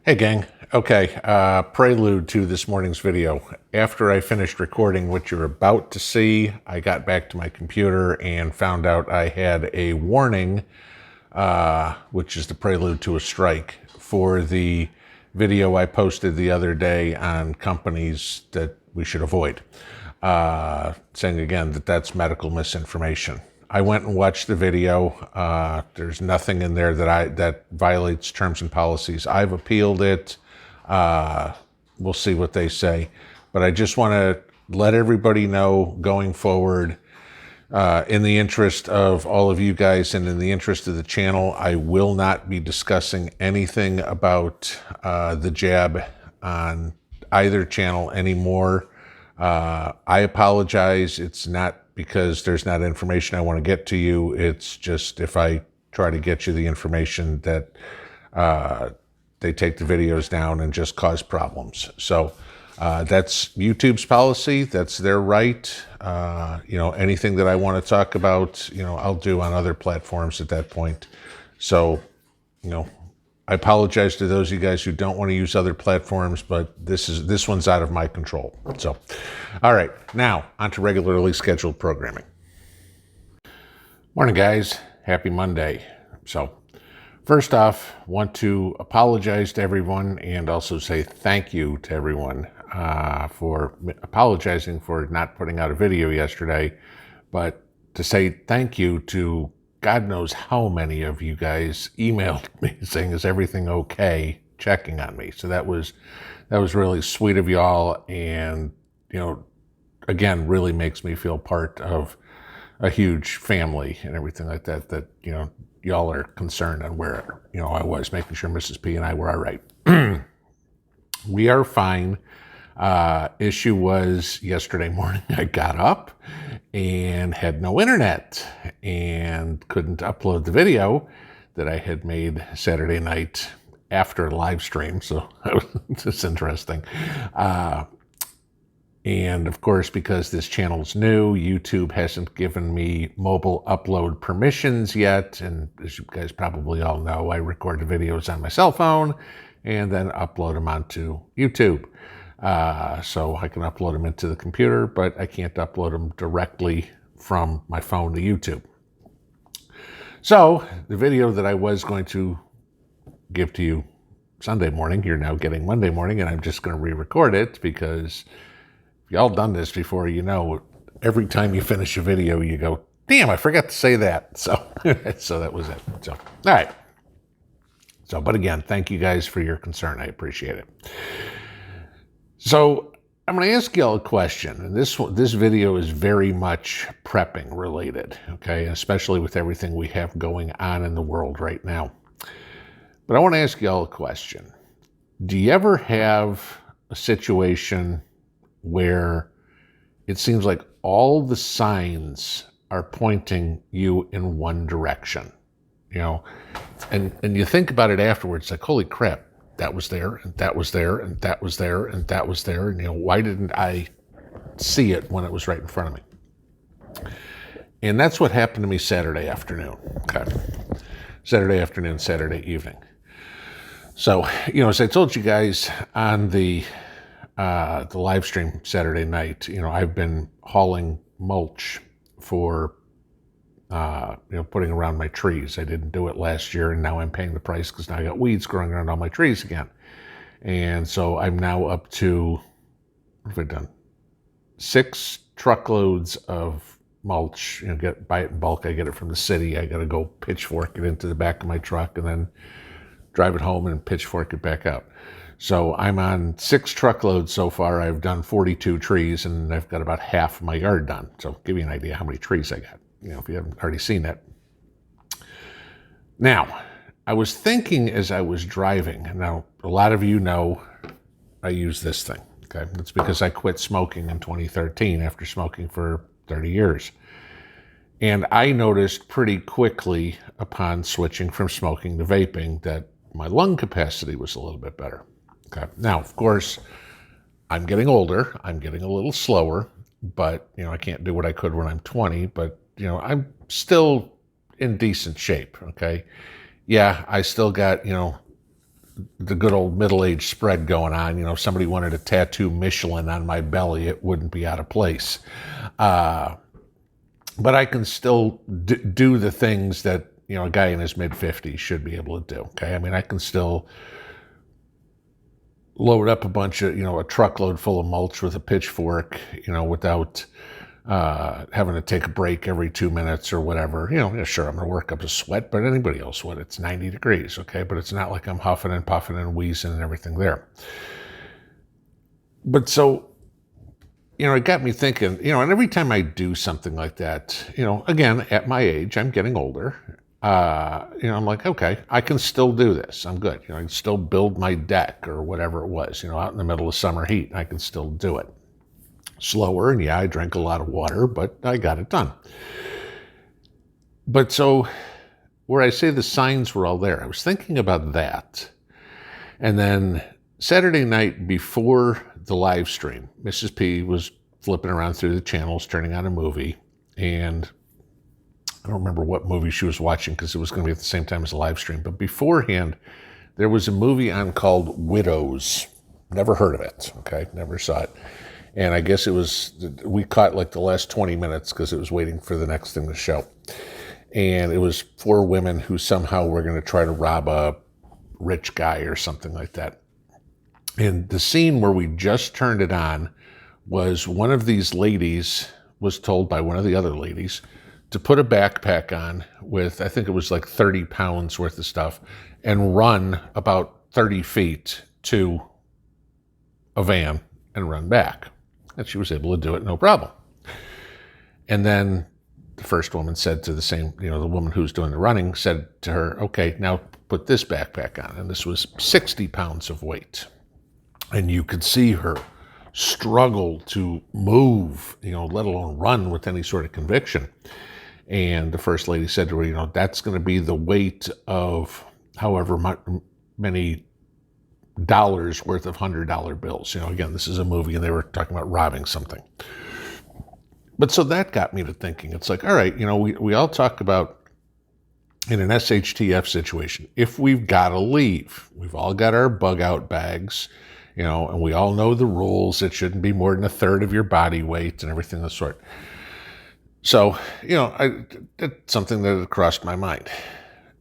Hey gang, okay, prelude to this morning's video. After I finished recording what you're about to see, I got back to my computer and found out I had a warning, which is the prelude to a strike, for the video I posted the other day on companies that we should avoid, saying again that that's medical misinformation. I went and watched the video. There's nothing in there that violates terms and policies. I've appealed it. We'll see what they say. But I just want to let everybody know going forward, in the interest of all of you guys and in the interest of the channel, I will not be discussing anything about the jab on either channel anymore. I apologize. It's not because there's not information I want to get to you. It's just if I try to get you the information that they take the videos down and just cause problems. So that's YouTube's policy. That's their right. Anything that I want to talk about, I'll do on other platforms at that point. So, I apologize to those of you guys who don't want to use other platforms, but this one's out of my control. So, all right, now on to regularly scheduled programming. Morning, guys. Happy Monday. So, first off, want to apologize to everyone and also say thank you to everyone for apologizing for not putting out a video yesterday, but to say thank you to God knows how many of you guys emailed me saying, is everything okay, checking on me. So that was really sweet of y'all, and again, really makes me feel part of a huge family and everything like that, y'all are concerned on where I was, making sure Mrs. P and I were all right. We are fine. Issue was yesterday morning I got up and had no internet and couldn't upload the video that I had made Saturday night after a live stream. So it's interesting. And of course, because this channel's new, YouTube hasn't given me mobile upload permissions yet. And as you guys probably all know, I record the videos on my cell phone and then upload them onto YouTube. So I can upload them into the computer, but I can't upload them directly from my phone to YouTube. So the video that I was going to give to you Sunday morning, you're now getting Monday morning, and I'm just going to re-record it because y'all done this before, every time you finish a video, you go, damn, I forgot to say that. So, so that was it. So, all right. So, but again, thank you guys for your concern. I appreciate it. So I'm going to ask y'all a question, and this video is very much prepping related, okay, especially with everything we have going on in the world right now. But I want to ask y'all a question. Do you ever have a situation where it seems like all the signs are pointing you in one direction, and you think about it afterwards, like, holy crap, that was there, and that was there, and that was there, and that was there, and why didn't I see it when it was right in front of me? And that's what happened to me Saturday afternoon, okay? Saturday afternoon, Saturday evening. So, as I told you guys on the live stream Saturday night, I've been hauling mulch for, putting around my trees. I didn't do it last year, and now I'm paying the price because now I got weeds growing around all my trees again. And so I'm now up to, what have I done? 6 truckloads of mulch. Buy it in bulk. I get it from the city. I got to go pitchfork it into the back of my truck and then drive it home and pitchfork it back out. So I'm on 6 truckloads so far. I've done 42 trees, and I've got about half of my yard done. So give you an idea how many trees I got, if you haven't already seen that. Now, I was thinking as I was driving, now a lot of you know I use this thing, okay? That's because I quit smoking in 2013 after smoking for 30 years. And I noticed pretty quickly upon switching from smoking to vaping that my lung capacity was a little bit better. Okay. Now, of course, I'm getting older. I'm getting a little slower, but, I can't do what I could when I'm 20, but, I'm still in decent shape, okay? Yeah, I still got, the good old middle-aged spread going on. If somebody wanted to tattoo Michelin on my belly, it wouldn't be out of place. But I can still do the things that, a guy in his mid-50s should be able to do, okay? I mean, I can still load up a bunch of, a truckload full of mulch with a pitchfork, without having to take a break every 2 minutes or whatever. Sure, I'm going to work up a sweat, but anybody else would. It's 90 degrees, okay? But it's not like I'm huffing and puffing and wheezing and everything there. But so, it got me thinking, and every time I do something like that, again, at my age, I'm getting older. I'm like, okay, I can still do this. I'm good. I can still build my deck or whatever it was, out in the middle of summer heat. I can still do it. Slower, and yeah, I drank a lot of water, but I got it done. But so, where I say the signs were all there, I was thinking about that. And then Saturday night before the live stream, Mrs. P was flipping around through the channels, turning on a movie, and I don't remember what movie she was watching because it was going to be at the same time as the live stream. But beforehand, there was a movie on called Widows. Never heard of it, okay? Never saw it. And I guess we caught like the last 20 minutes because it was waiting for the next thing to show. And it was 4 women who somehow were going to try to rob a rich guy or something like that. And the scene where we just turned it on was one of these ladies was told by one of the other ladies to put a backpack on with, I think it was like 30 pounds worth of stuff, and run about 30 feet to a van and run back. And she was able to do it, no problem. And then the first woman said to the same, the woman who's doing the running said to her, okay, now put this backpack on. And this was 60 pounds of weight. And you could see her struggle to move, let alone run with any sort of conviction. And the first lady said to her, that's going to be the weight of however many dollars worth of $100 bills. Again, this is a movie and they were talking about robbing something. But so that got me to thinking. It's like, all right, we all talk about in an SHTF situation, if we've got to leave, we've all got our bug out bags, and we all know the rules. It shouldn't be more than a third of your body weight and everything of the sort. So, that's something that crossed my mind.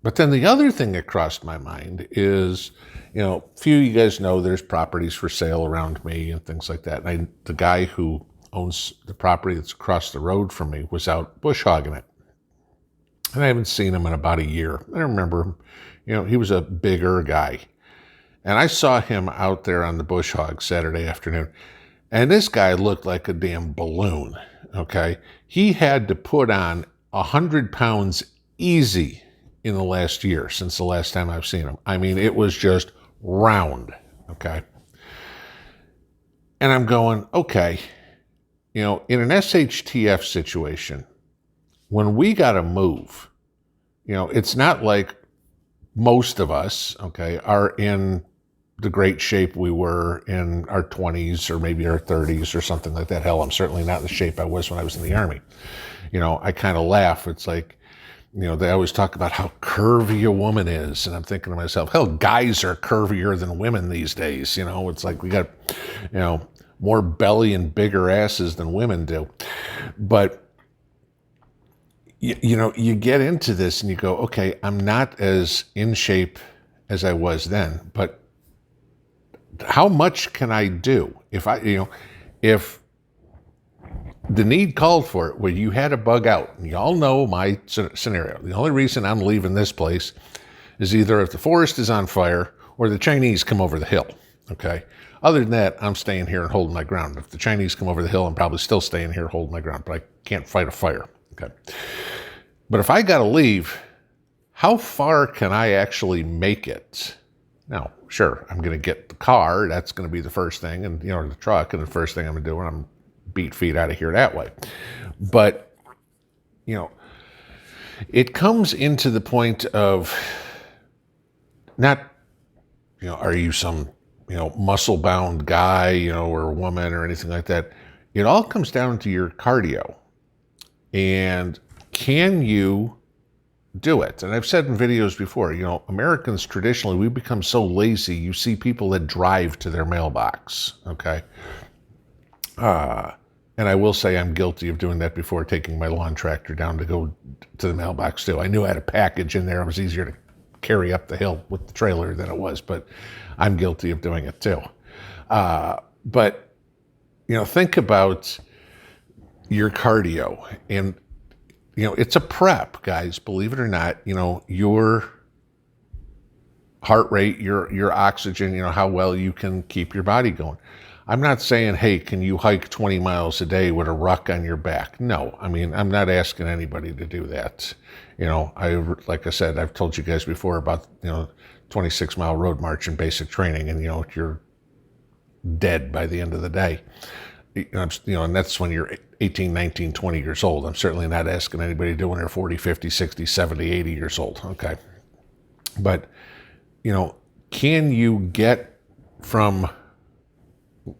But then the other thing that crossed my mind is, few of you guys know there's properties for sale around me and things like that. And the guy who owns the property that's across the road from me was out bush hogging it. And I haven't seen him in about a year. I remember him, he was a bigger guy. And I saw him out there on the bush hog Saturday afternoon. And this guy looked like a damn balloon, okay? He had to put on 100 pounds easy in the last year since the last time I've seen him. I mean, it was just round, okay? And I'm going, okay, in an SHTF situation, when we got to move, it's not like most of us, okay, are in the great shape we were in our 20s or maybe our 30s or something like that. Hell, I'm certainly not in the shape I was when I was in the Army. I kind of laugh. It's like, they always talk about how curvy a woman is. And I'm thinking to myself, hell, guys are curvier than women these days. It's like we got, more belly and bigger asses than women do. But, you get into this and you go, okay, I'm not as in shape as I was then, but how much can I do? If if the need called for it, where you had a bug out, and y'all know my scenario. The only reason I'm leaving this place is either if the forest is on fire or the Chinese come over the hill, okay? Other than that, I'm staying here and holding my ground. If the Chinese come over the hill, I'm probably still staying here holding my ground, but I can't fight a fire, okay? But if I got to leave, how far can I actually make it? Now, sure, I'm going to get the car. That's going to be the first thing, and the truck, and the first thing I'm going to do when I'm beat feet out of here that way. But, it comes into the point of not, are you some, muscle-bound guy, or a woman or anything like that. It all comes down to your cardio. And can you do it. And I've said in videos before, Americans traditionally, we become so lazy. You see people that drive to their mailbox, okay? And I will say I'm guilty of doing that before taking my lawn tractor down to go to the mailbox too. I knew I had a package in there. It was easier to carry up the hill with the trailer than it was, but I'm guilty of doing it too. But, think about your cardio, and, it's a prep, guys, believe it or not. Your heart rate, your oxygen, how well you can keep your body going. I'm not saying, hey, can you hike 20 miles a day with a ruck on your back? No, I'm not asking anybody to do that. Like I said, I've told you guys before about, 26-mile road march and basic training, and, you're dead by the end of the day. And that's when you're 18, 19, 20 years old. I'm certainly not asking anybody to do when they're 40, 50, 60, 70, 80 years old, okay? But, can you get from,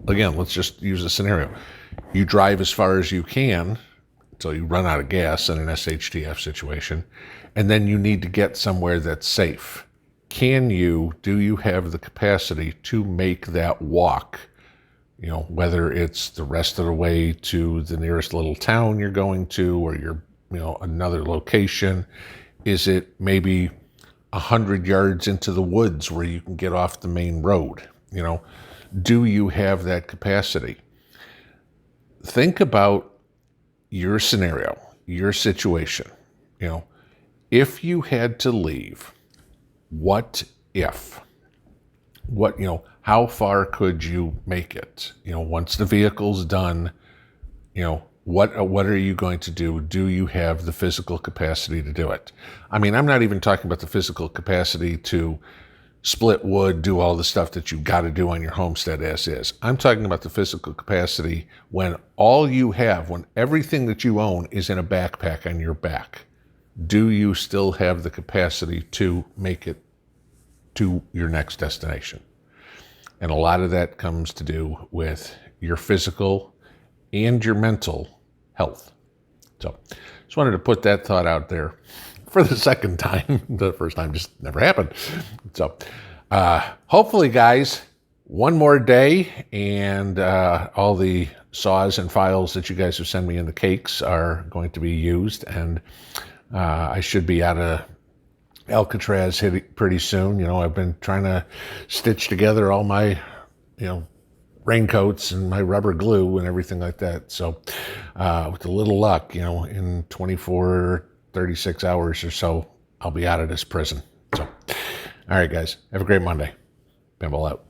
again, let's just use a scenario. You drive as far as you can until you run out of gas in an SHTF situation, and then you need to get somewhere that's safe. Do you have the capacity to make that walk? Whether it's the rest of the way to the nearest little town you're going to, or you're, another location. Is it maybe 100 yards into the woods where you can get off the main road? Do you have that capacity? Think about your scenario, your situation. If you had to leave, what if? How far could you make it? Once the vehicle's done, what are you going to do? Do you have the physical capacity to do it? I'm not even talking about the physical capacity to split wood, do all the stuff that you got to do on your homestead as is. I'm talking about the physical capacity when when everything that you own is in a backpack on your back. Do you still have the capacity to make it to your next destination? And a lot of that comes to do with your physical and your mental health. So just wanted to put that thought out there for the second time. The first time just never happened. So hopefully, guys, one more day, and all the saws and files that you guys have sent me in the cakes are going to be used, and I should be out of Alcatraz pretty soon. I've been trying to stitch together all my, raincoats and my rubber glue and everything like that. So with a little luck, in 24, 36 hours or so, I'll be out of this prison. So, all right, guys, have a great Monday. Pinball out.